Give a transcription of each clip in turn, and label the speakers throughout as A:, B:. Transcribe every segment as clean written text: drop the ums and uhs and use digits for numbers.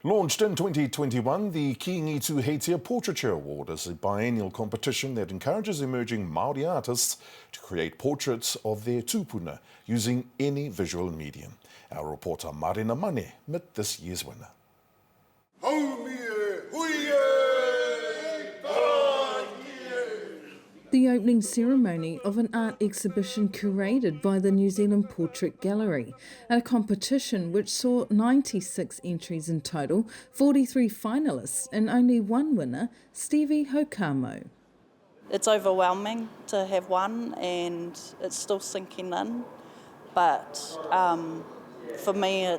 A: Launched in 2021, the King Tūheitia Portraiture Award is a biennial competition that encourages emerging Māori artists to create portraits of their tupuna using any visual medium. Our reporter Marina Mane met this year's winner.
B: The opening ceremony of an art exhibition curated by the New Zealand Portrait Gallery, a competition which saw 96 entries in total, 43 finalists and only one winner, Stevei Houkāmau.
C: It's overwhelming to have won and it's still sinking in, but for me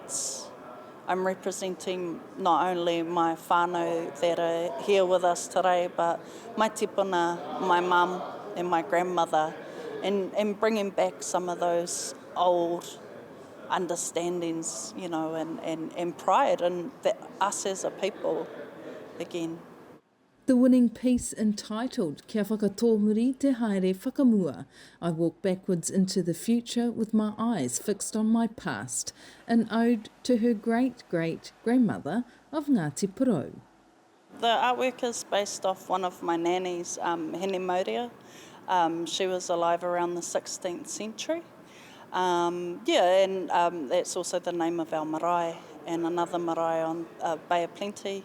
C: I'm representing not only my whānau that are here with us today, but my tupuna, my mum and my grandmother, and bringing back some of those old understandings, you know, and pride in us as a people again.
B: The winning piece entitled Kia whakatōmuri te haere whakamua, I walk backwards into the future with my eyes fixed on my past, an ode to her great-great-grandmother of Ngāti Porou.
C: The artwork is based off one of my nannies, Hene Mauria. She was alive around the 16th century. That's also the name of our marae, and another marae on Bay of Plenty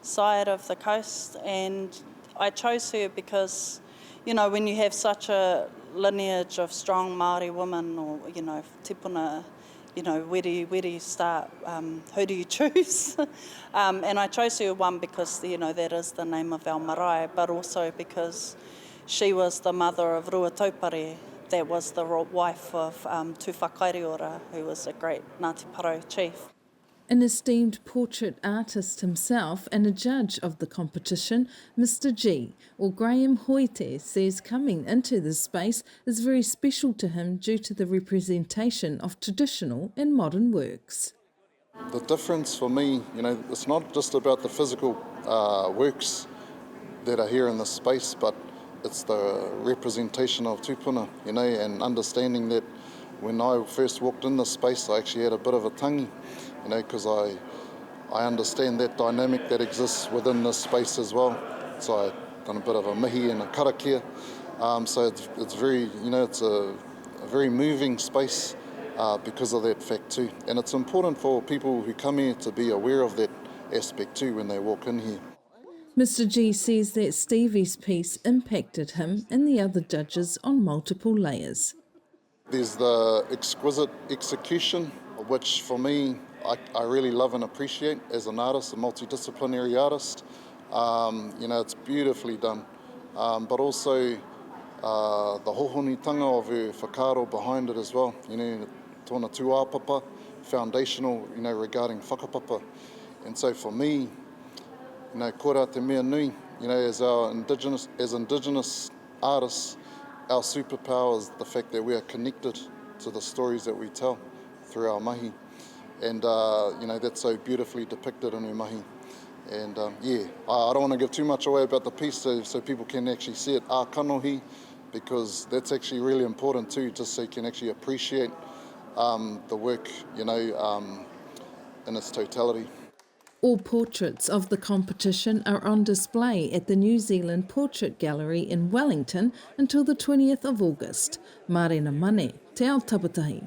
C: side of the coast. And I chose her because, you know, when you have such a lineage of strong Māori women, or, you know, tupuna, you know, where do you start? Who do you choose? And I chose her, one, because, you know, that is the name of our marae, but also because she was the mother of Rua Taupare, that was the wife of Tū Whakairiora, who was a great Ngāti Porou chief.
B: An esteemed portrait artist himself and a judge of the competition, Mr. G, or Graham Hoite, says coming into this space is very special to him due to the representation of traditional and modern works.
D: The difference for me, you know, it's not just about the physical works that are here in this space, but it's the representation of tupuna, you know, and understanding that when I first walked in this space, I actually had a bit of a tangi, you know, because I understand that dynamic that exists within this space as well. So I've done a bit of a mihi and a karakia. So it's very, you know, it's a very moving space because of that fact too. And it's important for people who come here to be aware of that aspect too when they walk in here.
B: Mr. G says that Stevie's piece impacted him and the other judges on multiple layers.
D: There's the exquisite execution, which for me, I really love and appreciate as an artist, a multidisciplinary artist. You know, it's beautifully done. But also the hohonitanga of her whakaaro behind it as well. You know, tōna tūāpapa, foundational, you know, regarding whakapapa. And so for me, you know, kora te mea nui, you know, as indigenous artists, our superpower is the fact that we are connected to the stories that we tell through our mahi. And, you know, that's so beautifully depicted in her mahi. And, I don't want to give too much away about the piece so people can actually see it ākanohi, because that's actually really important too, just so you can actually appreciate the work, you know, in its totality.
B: All portraits of the competition are on display at the New Zealand Portrait Gallery in Wellington until the 20th of August. Marina Mane, te ao taputahi.